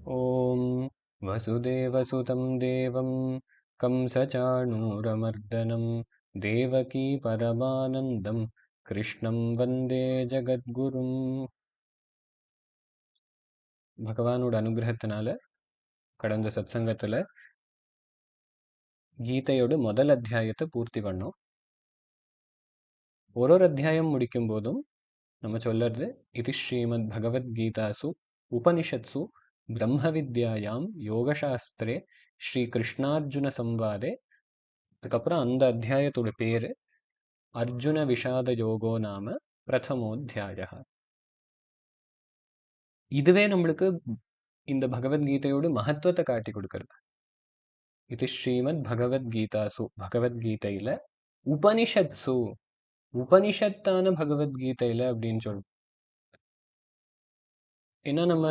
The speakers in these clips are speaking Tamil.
ॐ वसुदेवसुतं देवं कंसचाणूरमर्दनं देवकी परमानन्दं कृष्णं वन्दे ஜகத்குரும். பகவானோட அனுகிரகத்தினால கடந்த சத்சங்கத்தில் கீதையோட முதல் அத்தியாயத்தை பூர்த்தி பண்ணோம். ஒரு அத்தியாயம் முடிக்கும் போதும் நம்ம சொல்றது இது ஸ்ரீமத் பகவத்கீதாசு உபனிஷத்சு பிரம்ம வித்யாயாம் யோகசாஸ்திரே ஸ்ரீ கிருஷ்ணார்ஜுன சம்வாதே. அதுக்கப்புறம் அந்த அத்தியாயத்தோட பேரு அர்ஜுன விஷாத யோகோ நாம பிரதமோத்தியாய. இதுவே நம்மளுக்கு இந்த பகவத்கீதையோட மகத்துவத்தை காட்டி கொடுக்கறது. இது ஸ்ரீமத் பகவத்கீதாசு பகவத்கீதையில உபனிஷத்சு உபனிஷத்தான பகவத்கீதையில அப்படின்னு சொல்றோம். ஏன்னா நம்ம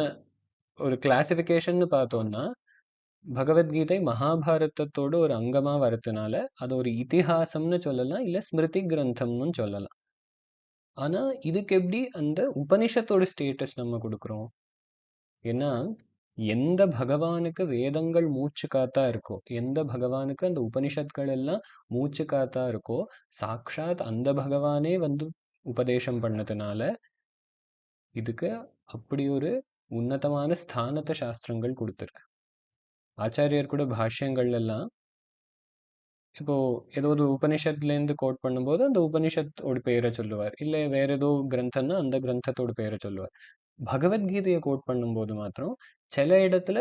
ஒரு கிளாசிஃபிகேஷன் பார்த்தோம்னா பகவத்கீதை மகாபாரதத்தோட ஒரு அங்கமா வரதுனால அது ஒரு இதிஹாசம்னு சொல்லலாம், இல்ல ஸ்மிருதி கிரந்தம்னு சொல்லலாம். ஆனா இதுக்கு எப்படி அந்த உபனிஷத்தோட ஸ்டேட்டஸ் நம்ம கொடுக்குறோம்? ஏன்னா எந்த பகவானுக்கு வேதங்கள் மூச்சு காத்தா இருக்கோ, எந்த பகவானுக்கு அந்த உபனிஷத்கள் எல்லாம் மூச்சு காத்தா இருக்கோ, சாக்ஷாத் அந்த பகவானே வந்து உபதேசம் பண்ணதுனால இதுக்கு அப்படி ஒரு உன்னதமான ஸ்தானத்தை சாஸ்திரங்கள் கொடுத்துருக்கு. ஆச்சாரியர் கூட பாஷ்யங்கள் எல்லாம் இப்போ ஏதோ ஒரு உபனிஷத்துலேருந்து கோட் பண்ணும்போது அந்த உபனிஷத்தோட பேரை சொல்லுவார், இல்லை வேற ஏதோ கிரந்தம்னா அந்த கிரந்தத்தோட பேரை சொல்லுவார். பகவத்கீதையை கோட் பண்ணும்போது மாத்திரம் சில இடத்துல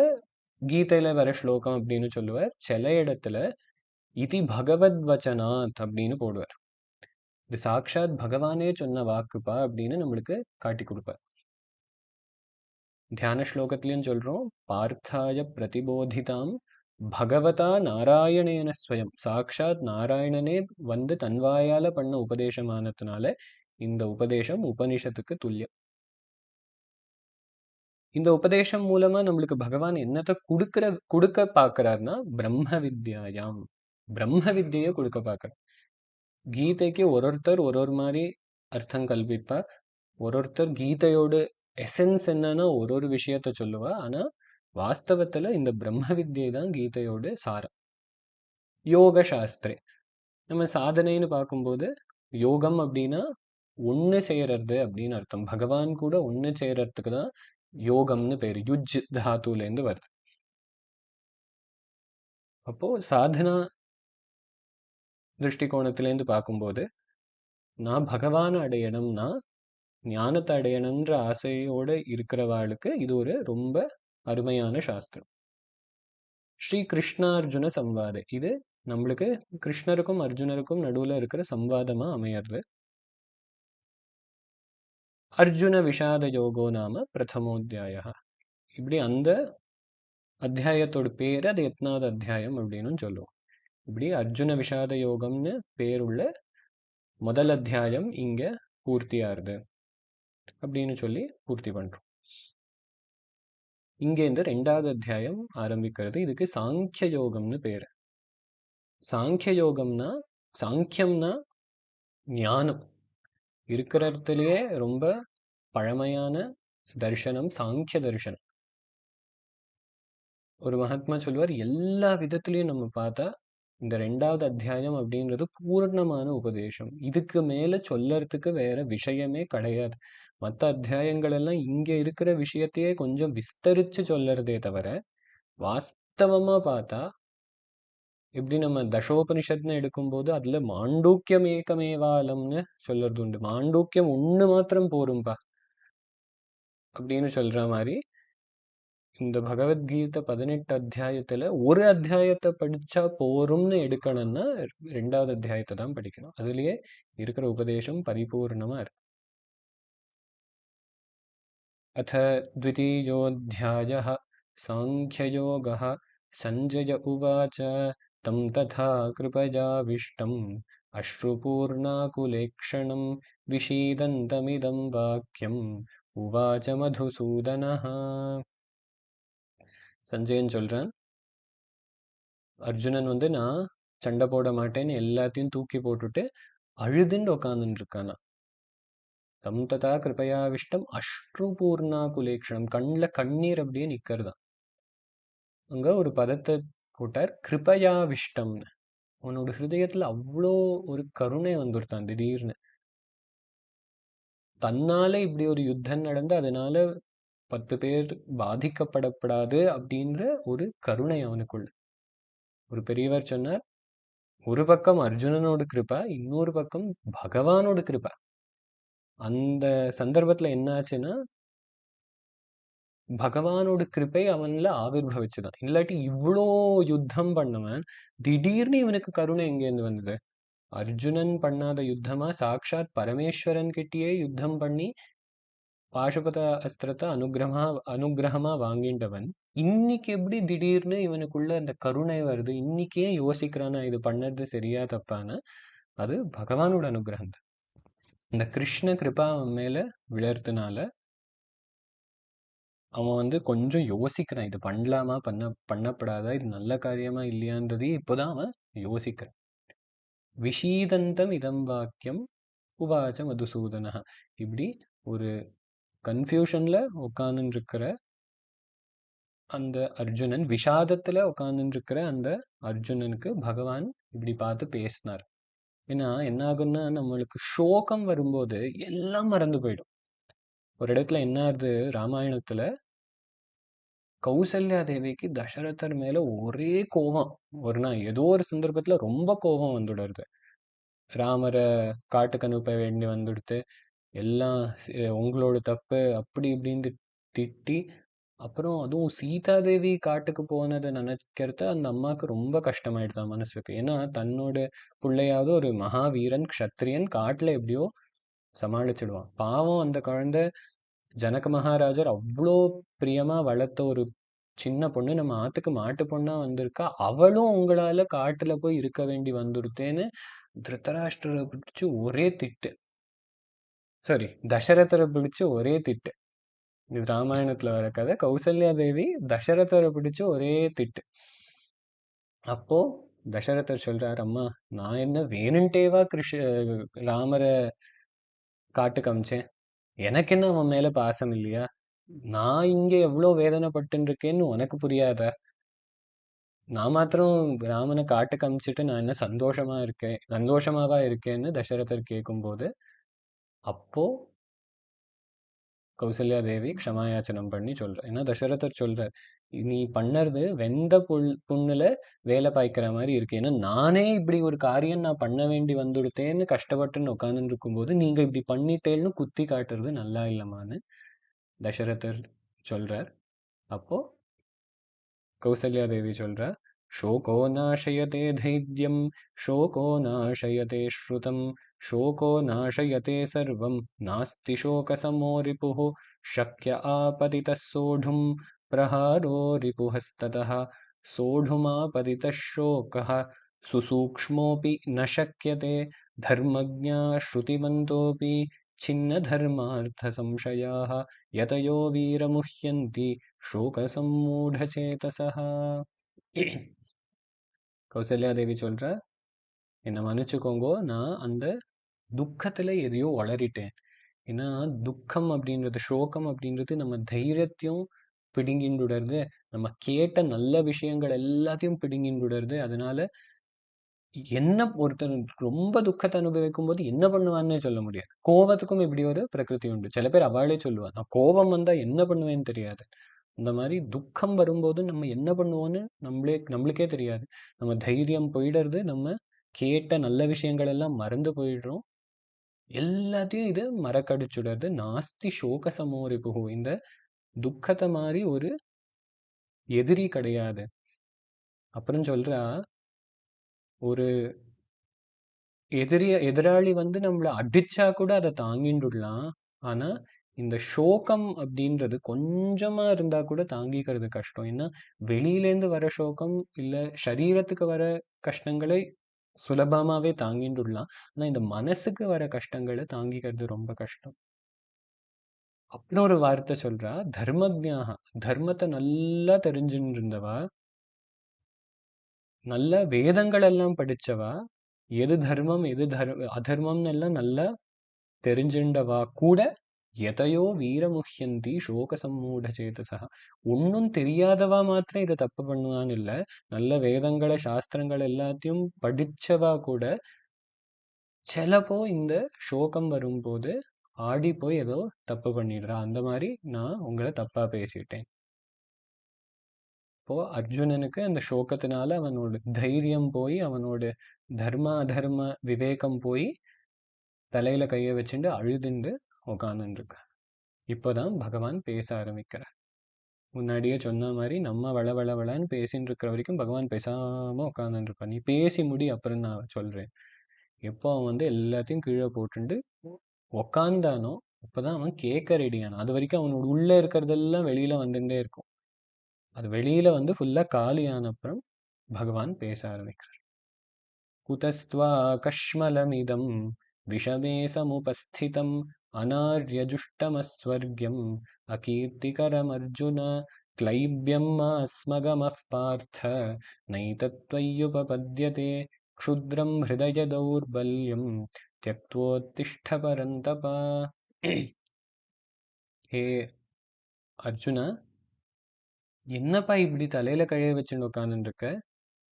கீதையில வர ஸ்லோகம் அப்படின்னு சொல்லுவார், சில இடத்துல இதி பகவத் வச்சனாத் அப்படின்னு போடுவார். இது சாக்ஷாத் பகவானே சொன்ன வாக்குப்பா அப்படின்னு நம்மளுக்கு காட்டி கொடுப்பார். தியான ஸ்லோகத்திலையும் சொல்றோம், பார்த்தாய பிரதிபோதிதாம் பகவதா நாராயணேன ஸ்வயம். சாக்ஷாத் நாராயணனே வந்து தன்வாயால பண்ண உபதேசமானதுனால இந்த உபதேசம் உபனிஷத்துக்கு துல்லியம். இந்த உபதேசம் மூலமா நம்மளுக்கு பகவான் என்னத்தை கொடுக்க பார்க்கிறார்னா பிரம்ம வித்யாயாம், பிரம்ம வித்யை கொடுக்க பார்க்கிறார். கீதைக்கு ஒருத்தர் ஒரு மாதிரி அர்த்தம் கல்பிப்பார். ஒருத்தர் கீதையோட எசன்ஸ் என்னன்னா ஒரு விஷயத்த சொல்லுவா. ஆனா வாஸ்தவத்துல இந்த பிரம்ம வித்யை தான் கீதையோட சாரம். யோக சாஸ்திரே நம்ம சாதனைன்னு பார்க்கும்போது யோகம் அப்படின்னா ஒன்று செய்யறது அப்படின்னு அர்த்தம். பகவான் கூட ஒன்று செய்யறதுக்கு தான் யோகம்னு பேர். யுஜ் தாத்துலேருந்து வருது. அப்போ சாதனா திருஷ்டிகோணத்திலேருந்து பார்க்கும்போது நான் பகவானை அடையணும்னா ஞானத்தை அடையணுன்ற ஆசையோட இருக்கிறவாளுக்கு இது ஒரு ரொம்ப அருமையான சாஸ்திரம். ஸ்ரீ கிருஷ்ணார்ஜுன சம்வாதே, இது நம்மளுக்கு கிருஷ்ணருக்கும் அர்ஜுனருக்கும் நடுவில் இருக்கிற சம்வாதமா அமையிறது. அர்ஜுன விஷாத யோகோ நாம பிரதமோத்தியாய. இப்படி அந்த அத்தியாயத்தோட பேர் அது எத்தனாவது அத்தியாயம் அப்படின்னு சொல்லுவோம். இப்படி அர்ஜுன விஷாத யோகம்னு பேருள்ள முதல் அத்தியாயம் இங்க பூர்த்தியாருது அப்படின்னு சொல்லி பூர்த்தி பண்றோம். இங்கேருந்து ரெண்டாவது அத்தியாயம் ஆரம்பிக்கிறது. இதுக்கு சாங்கிய யோகம்னு பேரு. சாங்கிய யோகம்னா, சாங்கியம்னா ஞானம். இருக்கிறதுலயே ரொம்ப பழமையான தர்சனம் சாங்கிய தர்சனம். ஒரு மகாத்மா சொல்லுவார், எல்லா விதத்திலையும் நம்ம பார்த்தா இந்த ரெண்டாவது அத்தியாயம் அப்படின்றது பூர்ணமான உபதேசம். இதுக்கு மேல சொல்லறதுக்கு வேற விஷயமே கிடையாது. மற்ற அத்தியாயங்கள் எல்லாம் இங்க இருக்கிற விஷயத்தையே கொஞ்சம் விஸ்தரிச்சு சொல்லறதே தவிர வாஸ்தவமா பார்த்தா எப்படி நம்ம தசோபனிஷத்னு எடுக்கும்போது அதுல மாண்டூக்கியம் ஏகமேவாலம்னு சொல்றது உண்டு. மாண்டூக்கியம் ஒண்ணு மாத்திரம் போரும்பா அப்படின்னு சொல்ற மாதிரி இந்த பகவத்கீதை 18 அத்தியாயத்துல ஒரு அத்தியாயத்தை படிச்சா போரும்னு எடுக்கணும்னா ரெண்டாவது அத்தியாயத்தை தான் படிக்கணும். அதுலயே இருக்கிற உபதேசம் பரிபூர்ணமா இருக்கு. அத द्वितीयोऽध्यायः साङ्ख्ययोगः. सञ्जय उवाच तं तथा कृपयाविष्टम् अश्रुपूर्णाकुलेक्षणं विषीदन्तमिदं वाक्यम् उवाच मधुसूदनः. சஞ்சயன் சொல்றான், அர்ஜுனன் வந்து நான் சண்டை போட மாட்டேன்னு எல்லாத்தையும் தூக்கி போட்டுட்டு அழுதுன்னு உட்காந்துட்டு இருக்கானா. தம் ததா கிருபயாவிஷ்டம் அஸ்ருபூர்ணா குலேக்ஷணம், கண்ணில் கண்ணீர் அப்படியே நிக்கிறதா. அங்க ஒரு பதத்தை போட்டார், கிருபயாவிஷ்டம்னு. அவனோட ஹிருதயத்துல அவ்வளோ ஒரு கருணை வந்துருத்தான் திடீர்னு. தன்னால இப்படி ஒரு யுத்தம் நடந்து அதனால 10 பேர் பாதிக்கப்படப்படாது அப்படின்ற ஒரு கருணை அவனுக்குள்ள. ஒரு பெரியவர் சொன்னார், ஒரு பக்கம் அர்ஜுனனோட கிருபா, இன்னொரு பக்கம் பகவானோட கிருபா. அந்த சந்தர்ப்பத்துல என்ன ஆச்சுன்னா, பகவானோட கிருபை அவன்ல ஆவிர்வவிச்சுதான். இல்லாட்டி இவ்ளோ யுத்தம் பண்ணவன் திடீர்னு இவனுக்கு கருணை எங்கேருந்து வந்தது? அர்ஜுனன் பண்ணாத யுத்தமா சாக்ஷாத் பரமேஸ்வரன் கிட்டயே யுத்தம் பண்ணி பாசுபத அஸ்திரத்தை அனுகிரகமா வாங்கிண்டவன் இன்னைக்கு எப்படி திடீர்னு இவனுக்குள்ள அந்த கருணை வருது? இன்னைக்கு ஏன் யோசிக்கிறானா இது பண்ணது சரியா தப்பான்னு? அது பகவானோட அனுகிரகம் தான். இந்த கிருஷ்ண கிருபா அவன் மேல விழறதுனால அவன் கொஞ்சம் யோசிக்கிறான். இது பண்ணலாமா பண்ணப்படாதா, இது நல்ல காரியமா இல்லையான்றதையும் இப்போதான் அவன் யோசிக்கிறான். விஷீதந்தம் இதம் வாக்கியம் உவாச்ச மதுசூதனா. இப்படி ஒரு கன்ஃபியூஷன்ல உட்கார்ந்துட்டு இருக்கிற அந்த அர்ஜுனன், விஷாதத்துல உட்கார்ந்துட்டு இருக்கிற அந்த அர்ஜுனனுக்கு பகவான் இப்படி பார்த்து பேசினார். ஏன்னா என்ன ஆகும்னா, நம்மளுக்கு சோகம் வரும்போது எல்லாம் மறந்து போயிடும். ஒரு இடத்துல என்ன ஆகுது ராமாயணத்துல, கௌசல்யா தேவிக்கு தசரதர் மேல ஒரே கோபம். ஒரு நாள் ஏதோ ஒரு சந்தர்ப்பத்துல ரொம்ப கோபம் வந்துடுறது. ராமரை காட்டுக்கு அனுப்ப வேண்டி வந்துடுத்து, எல்லாம் உங்களோட தப்பு அப்படி இப்படின்னு திட்டி, அப்புறம் அதுவும் சீதாதேவி காட்டுக்கு போனதை நினைக்கிறத அந்த அம்மாவுக்கு ரொம்ப கஷ்டமாயிடுதான் மனசுக்கு. ஏன்னா தன்னோட பிள்ளையாவது ஒரு மகாவீரன் க்ஷத்ரியன் காட்டுல எப்படியோ சமாளிச்சிடுவான். பாவம் அந்த குழந்தை, ஜனக மகாராஜர் அவ்வளோ பிரியமா வளர்த்த ஒரு சின்ன பொண்ணு நம்ம ஆத்துக்கு மாட்டு பொண்ணா வந்திருக்கா, அவளும் உங்களால காட்டுல போய் இருக்க வேண்டி வந்துடுத்தேன்னு திருத்தராஷ்டிரரை பிடிச்சு ஒரே திட்டு. சாரி, தசரதரை பிடிச்சு ஒரே திட்டு. இது ராமாயணத்துல வர கதை. கௌசல்யா தேவி தசரதரை பிடிச்சு ஒரே திட்டு. அப்போ தசரதர் சொல்றார், அம்மா நான் என்ன வேணுன்ட்டேவா ராமரை காட்டுக்கு அமிச்சேன்? எனக்கு என்ன அவன் மேல பாசம் இல்லையா? நான் இங்க எவ்வளோ வேதனைப்பட்டு இருக்கேன்னு உனக்கு புரியாதா? நான் மாத்திரம் ராமனை காட்டுக்கு அமிச்சிட்டு நான் என்ன சந்தோஷமாவா இருக்கேன்னு தசரதர் கேட்கும்போது, அப்போ கௌசல்யா தேவி க்ஷமாயாச்சனம் பண்ணி சொல்ற. ஏன்னா தசரதர் சொல்றார், நீ பண்ணறது வெந்த புண்ணுல வேலை பாய்க்கிற மாதிரி இருக்கு. ஏன்னா நானே இப்படி ஒரு காரியம் நான் பண்ண வேண்டி வந்துடுத்தேன்னு கஷ்டப்பட்டுன்னு உட்காந்துட்டு இருக்கும்போது நீங்க இப்படி பண்ணிட்டேன்னு குத்தி காட்டுறது நல்லா இல்லமான்னு தசரதர் சொல்றார். அப்போ கௌசல்யா தேவி சொல்றா, शोको नाशयते धैर्यं शोको नाशयते श्रुतं शोको नाशयते सर्वं नास्ति शोकसमो रिपुः शक्य आपतितः सोढुं प्रहारो रिपुहस्ततः सोढुमापतितः शोकः सुसूक्ष्मोऽपि न शक्यते धर्मज्ञा श्रुतिमन्तोऽपि छिन्नधर्मार्थसंशयाः यतयो वीरमुह्यन्ति शोकसम्मूढचेतसः. கௌசல்யா தேவி சொல்றா, என்னை மன்னிச்சுக்கோங்கோ, நான் அந்த துக்கத்துல எதையோ வளரிட்டேன். ஏன்னா துக்கம் அப்படின்றது, சோகம் அப்படின்றது நம்ம தைரியத்தையும் பிடுங்கின்றுடருது, நம்ம கேட்ட நல்ல விஷயங்கள் எல்லாத்தையும் பிடுங்கின்றுடருது. அதனால என்ன ஒருத்தர் ரொம்ப துக்கத்தை அனுபவிக்கும் போது என்ன பண்ணுவான்னே சொல்ல முடியாது. கோவத்துக்கும் இப்படி ஒரு பிரகிருதி உண்டு. சில பேர் அவளே சொல்லுவா, நான் கோவம் வந்தா என்ன பண்ணுவேன்னு தெரியாது. இந்த மாதிரி துக்கம் வரும்போது நம்ம என்ன பண்ணுவோன்னு நம்மளுக்கே தெரியாது. நம்ம தைரியம் போயிடுறது, நம்ம கேட்ட நல்ல விஷயங்கள் எல்லாம் மறந்து போயிடுறோம். எல்லாத்தையும் இது மறக்கடிச்சுடுறது. நாஸ்தி சோக சமோரிபுகு. இந்த துக்கத்தை மாதிரி ஒரு எதிரி கிடையாது. அப்புறம் சொல்றா, ஒரு எதிராளி நம்மள அடிச்சா கூட அதை தாங்கிண்டுடலாம். ஆனா இந்த சோகம் அப்படின்றது கொஞ்சமா இருந்தா கூட தாங்கிக்கிறது கஷ்டம். ஏன்னா வெளியிலேருந்து வர சோகம் இல்ல சரீரத்துக்கு வர கஷ்டங்களை சுலபமாவே தாங்கிண்டுடலாம். ஆனா இந்த மனசுக்கு வர கஷ்டங்களை தாங்கிக்கிறது ரொம்ப கஷ்டம். அப்புறம் ஒரு வார்த்தை சொல்றா, தர்மஜ்ஞாக, தர்மத்தை நல்லா தெரிஞ்சுட்டு இருந்தவா, நல்ல வேதங்கள் எல்லாம் படிச்சவா, எது தர்மம் எது அதர்மம்னு எல்லாம் நல்லா தெரிஞ்சுண்டவா கூட எதையோ வீரமுஹ்யந்தி சோக சம்மூட சேதசா. ஒன்றும் தெரியாதவா மாத்திரம் இதை தப்பு பண்ணுவான்னு இல்லை, நல்ல வேதங்களை சாஸ்திரங்கள் எல்லாத்தையும் படிச்சவா கூட சிலப்போ இந்த சோகம் வரும்போது ஆடி போய் ஏதோ தப்பு பண்ணிடுறா. அந்த மாதிரி நான் உங்களை தப்பா பேசிட்டேன். இப்போ அர்ஜுனனுக்கு அந்த சோகத்தினால அவனோட தைரியம் போய், அவனோட தர்ம அதர்ம விவேகம் போய், தலையில கைய வச்சுட்டு அழுதுண்டு உக்காந்துட்டு இருக்க. இப்போதான் பகவான் பேச ஆரம்பிக்கிறார். முன்னாடியே சொன்ன மாதிரி நம்ம வளன்னு பேசிட்டு இருக்கிற வரைக்கும் பகவான் பேசாம உட்காந்துட்டு இருப்பான். நீ பேசி முடி, அப்புறம் நான் சொல்றேன். எப்போ அவன் வந்து எல்லாத்தையும் கீழே போட்டுண்டு உக்காந்தானோ அப்பதான் அவன் கேட்க ரெடியானான். அது வரைக்கும் அவனோட உள்ள இருக்கிறதெல்லாம் வெளியில வந்துட்டே இருக்கும். அது வெளியில வந்து ஃபுல்லா காலியான அப்புறம் பகவான் பேச ஆரம்பிக்கிறார். कुतस्त्वा कश्मलमिदं विषमे समुपस्थितम् अनार्यजुष्टमस्वर्ग्यम् अकीर्तिकरमर्जुन क्लैब्यं मास्मगमः पार्थ नैतत्त्वय्युपपद्यते क्षुद्रं हृदयदौर्बल्यं त्यक्त्वोत्तिष्ठ परन्तप. हे அர்ஜுனா, என்னப்பா இப்படி தலையில கையை வச்சுட்டு உட்காந்துட்டு இருக்க?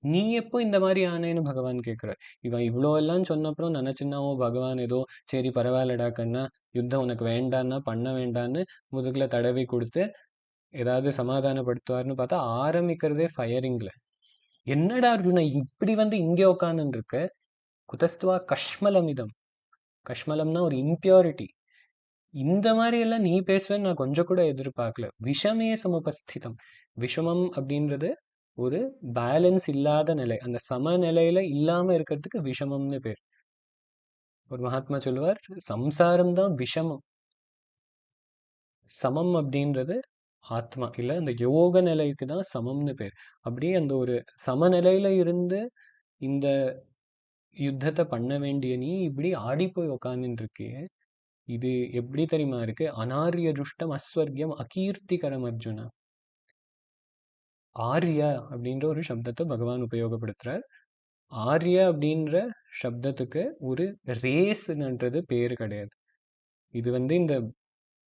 நீ எப்போ இந்த மாதிரி ஆனேன்னு பகவான் கேட்குறார். இவன் இவ்வளோ எல்லாம் சொன்னப்புறம் நினச்சின்னாவோ பகவான் ஏதோ சரி பரவாயில்லடா கண்ணா, யுத்தம் உனக்கு வேண்டான்னா பண்ண வேண்டான்னு முதுகுல தடவி கொடுத்து ஏதாவது சமாதானப்படுத்துவார்னு பார்த்தா ஆரம்பிக்கிறதே ஃபயரிங்ல. என்னடா அர்ஜுனா இப்படி வந்து இங்கே உட்காந்துட்டு இருக்க? குதஸ்துவா கஷ்மலமிதம். கஷ்மலம்னா ஒரு இம்பியூரிட்டி. இந்த மாதிரி எல்லாம் நீ பேசுவேன்னு நான் கொஞ்சம் கூட எதிர்பார்க்கல. விஷமே சமுபஸ்திதம். விஷமம் அப்படின்றது ஒரு பேலன்ஸ் இல்லாத நிலை. அந்த சமநிலையில இல்லாம இருக்கிறதுக்கு விஷமம்னு பேர். ஒரு மகாத்மா சொல்லுவார், சம்சாரம் தான் விஷமம், சமம் அப்படின்றது ஆத்மா இல்ல அந்த யோக நிலைக்கு தான் சமம்னு பேர். அப்படியே அந்த ஒரு சமநிலையில இருந்து இந்த யுத்தத்தை பண்ண வேண்டிய நீ இப்படி ஆடி போய் உக்காந்துட்டு இருக்கியே, இது எப்படி தெரியுமா இருக்கு? அனாரிய துஷ்டம் அஸ்வர்கியம் அகீர்த்திகரம் அர்ஜுனா. ஆர்யா அப்படின்ற ஒரு சப்தத்தை பகவான் உபயோகப்படுத்துறார். ஆர்யா அப்படின்ற சப்தத்துக்கு ஒரு ரேஸ்ன்றது பேர் கிடையாது. இது வந்து இந்த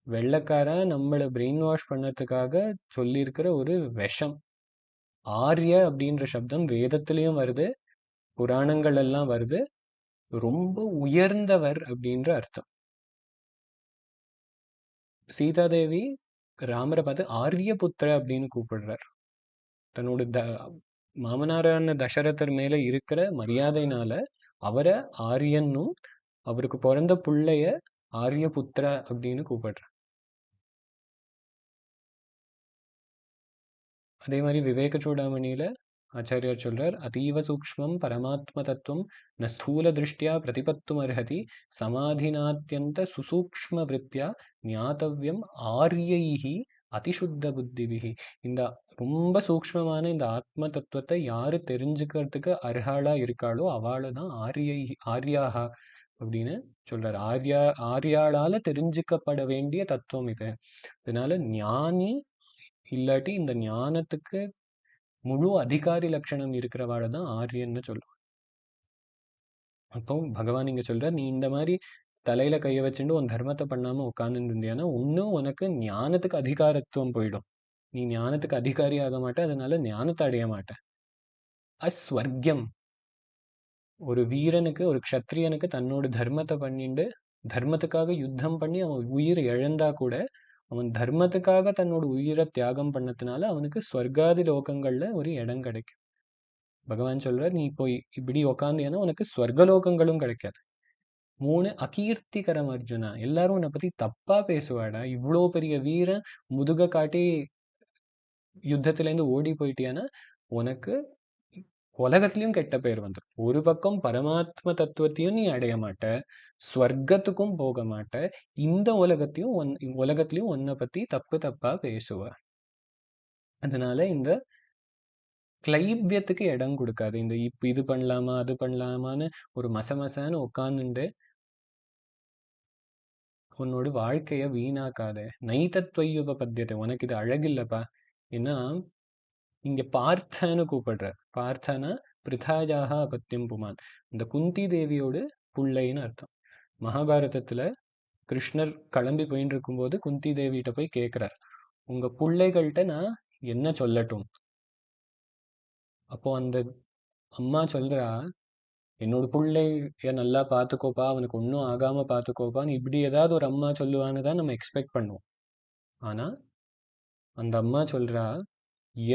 வெள்ளைக்காரா நம்மளை பிரெயின் வாஷ் பண்ணதுக்காக சொல்லியிருக்கிற ஒரு விஷம். ஆர்ய அப்படின்ற சப்தம் வேதத்திலையும் வருது, புராணங்கள் எல்லாம் வருது. ரொம்ப உயர்ந்தவர் அப்படின்ற அர்த்தம். சீதாதேவி ராமரை பார்த்து ஆரியபுத்திர அப்படின்னு கூப்பிடுறார். தன்னோட மாமனாரான தசரதர் மேல இருக்கிற மரியாதைனால அவரை ஆரியன்னும், அவருக்கு பிறந்த புள்ளைய ஆரியபுத்திர அப்படின்னு கூப்பிடுறார். அதே மாதிரி விவேக சூடாமணியில ஆச்சாரியார் சொல்றார், அதீவ சூக்ஷ்மம் பரமாத்ம தத்துவம் ந ஸ்தூல திருஷ்டியா பிரதிபத்தும் அர்ஹதி சமாதினாத்யந்த சுசூக்ஷ்ம விருத்தியா ஞாத்தவ்யம் ஆரியைஹி அதிசுத்த புத்திபிகி. இந்த ரொம்ப சூக்ஷ்மமான இந்த ஆத்ம தத்துவத்தை யாரு தெரிஞ்சுக்கிறதுக்கு அர்ஹாளா இருக்காளோ அவளை தான் ஆரியாகா அப்படின்னு சொல்றாரு. ஆர்யாளால தெரிஞ்சுக்கப்பட வேண்டிய தத்துவம் இது. அதனால ஞானி இல்லாட்டி இந்த ஞானத்துக்கு முழு அதிகாரி லட்சணம் இருக்கிறவாட தான் ஆரியன்னு சொல்லுவோம். அப்போ பகவான் இங்க சொல்றார், நீ இந்த மாதிரி தலையில கைய வச்சுட்டு உன் தர்மத்தை பண்ணாம உட்கார்ந்துட்டு இருந்தியானா இன்னும் உனக்கு ஞானத்துக்கு அதிகாரத்துவம் போயிடும். நீ ஞானத்துக்கு அதிகாரி ஆக மாட்ட, அதனால ஞானத்தை அடைய மாட்ட. அஸ்வர்க்கியம். ஒரு வீரனுக்கு, ஒரு க்ஷத்ரியனுக்கு தன்னோட தர்மத்தை பண்ணிட்டு தர்மத்துக்காக யுத்தம் பண்ணி அவன் உயிர் இழந்தா கூட அவன் தர்மத்துக்காக தன்னோட உயிரை தியாகம் பண்ணதுனால அவனுக்கு ஸ்வர்காதி லோகங்கள்ல ஒரு இடம் கிடைக்கும். பகவான் சொல்றார், நீ போய் இப்படி உக்காந்தியன்னா உனக்கு ஸ்வர்கலோகங்களும் கிடைக்காது. 3 அகீர்த்திகரம் அர்ஜுனா. எல்லாரும் உன்னை பத்தி தப்பா பேசுவாடா. இவ்வளோ பெரிய வீரன் முதுக காட்டி யுத்தத்திலேருந்து ஓடி போயிட்டியானா உனக்கு உலகத்திலையும் கெட்ட பேர் வந்துடும். ஒரு பக்கம் பரமாத்ம தத்துவத்தையும் நீ அடைய மாட்ட, ஸ்வர்க்கத்துக்கும் போக மாட்ட, இந்த உலகத்திலையும் உன்னை பத்தி தப்பு தப்பா பேசுவ. அதனால இந்த கிளைபியத்துக்கு இடம் கொடுக்காது. இந்த இது பண்ணலாமா அது பண்ணலாமான்னு ஒரு மசமசான்னு உட்காந்துண்டு உன்னோட வாழ்க்கைய வீணாக்காத. நைதத்வயுபபத்தியத்தை. உனக்கு இது அழகில்லப்பா. ஏன்னா இங்க பார்த்தன்னு கூப்பிடுற. பார்த்தனா பிருதாயாக அபத்தியம் புமான். இந்த குந்தி தேவியோட புள்ளைன்னு அர்த்தம். மகாபாரதத்துல கிருஷ்ணர் கிளம்பி போயின்னு இருக்கும்போது குந்தி தேவிகிட்ட போய் கேட்குறார், உங்க பிள்ளைகள்கிட்ட நான் என்ன சொல்லட்டும்? அப்போ அந்த அம்மா சொல்றா, என்னோட பிள்ளைய நல்லா பார்த்துக்கோப்பா, அவனுக்கு ஒன்றும் ஆகாம பார்த்துக்கோப்பான்னு இப்படி ஏதாவது ஒரு அம்மா சொல்லுவான்னு தான் நம்ம எக்ஸ்பெக்ட் பண்ணுவோம். ஆனா அந்த அம்மா சொல்றா,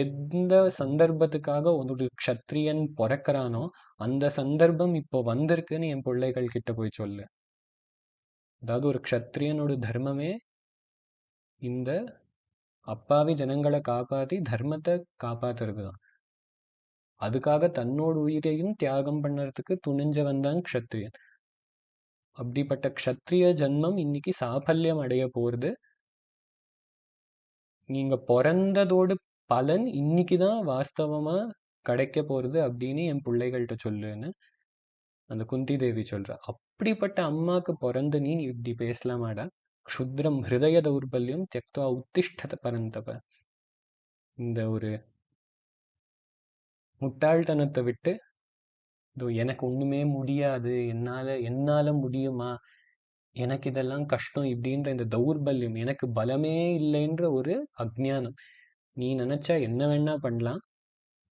எந்த சந்தர்ப்பத்துக்காக ஒரு க்ஷத்ரியன் பொறக்கறானோ அந்த சந்தர்ப்பம் இப்போ வந்திருக்குன்னு என் பிள்ளைகள் கிட்ட போய் சொல்லு. அதாவது ஒரு க்ஷத்ரியனோட தர்மமே இந்த அப்பாவி ஜனங்களை காப்பாத்தி தர்மத்தை காப்பாத்துறது தான். அதுக்காக தன்னோட உயிரையும் தியாகம் பண்ணறதுக்கு துணிஞ்சவன் தான் க்ஷத்ரியன். அப்படிப்பட்ட க்ஷத்ரிய ஜன்மம் இன்னைக்கு சாபல்யம் அடைய போறது. நீங்க பிறந்ததோட பலன் இன்னைக்கு தான் வாஸ்தவமா கிடைக்க போறது அப்படின்னு என் பிள்ளைகள்கிட்ட சொல்லுன்னு அந்த குந்தி தேவி சொல்றா. அப்படிப்பட்ட அம்மாக்கு பிறந்த நீ இப்படி பேசலாமாடா? க்ஷுத்ரம் ஹிருதய தௌர்பல்யம் தியக்த்வா உத்திஷ்டத பரந்தப. இந்த ஒரு முட்டாள்தனத்தை விட்டு, இதோ எனக்கு ஒண்ணுமே முடியாது, என்னால என்னால முடியுமா, எனக்கு இதெல்லாம் கஷ்டம் இப்படின்ற இந்த தௌர்பல்யம், எனக்கு பலமே இல்லைன்ற ஒரு அஜ்ஞானம், நீ நினைச்சா என்ன வேணா பண்ணலாம்,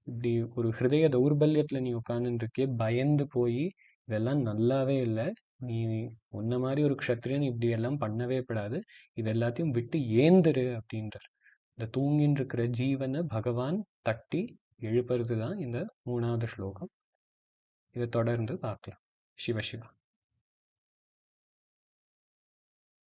இப்படி ஒரு ஹிருதய தௌர்பல்யத்துல நீ உட்கார்ந்துட்டு இருக்கே, பயந்து போய் இதெல்லாம் நல்லாவே இல்லை, நீ உன்ன மாதிரி ஒரு க்ஷத்ரியன் இப்படி எல்லாம் பண்ணவே கூடாது, இது எல்லாத்தையும் விட்டு ஏந்துரு அப்படின்றார். இந்த தூங்கின்னு இருக்கிற ஜீவனை பகவான் தட்டி எழுப்புறது தான் இந்த 3வது ஸ்லோகம். இதை தொடர்ந்து பார்க்கலாம். சிவ சிவா.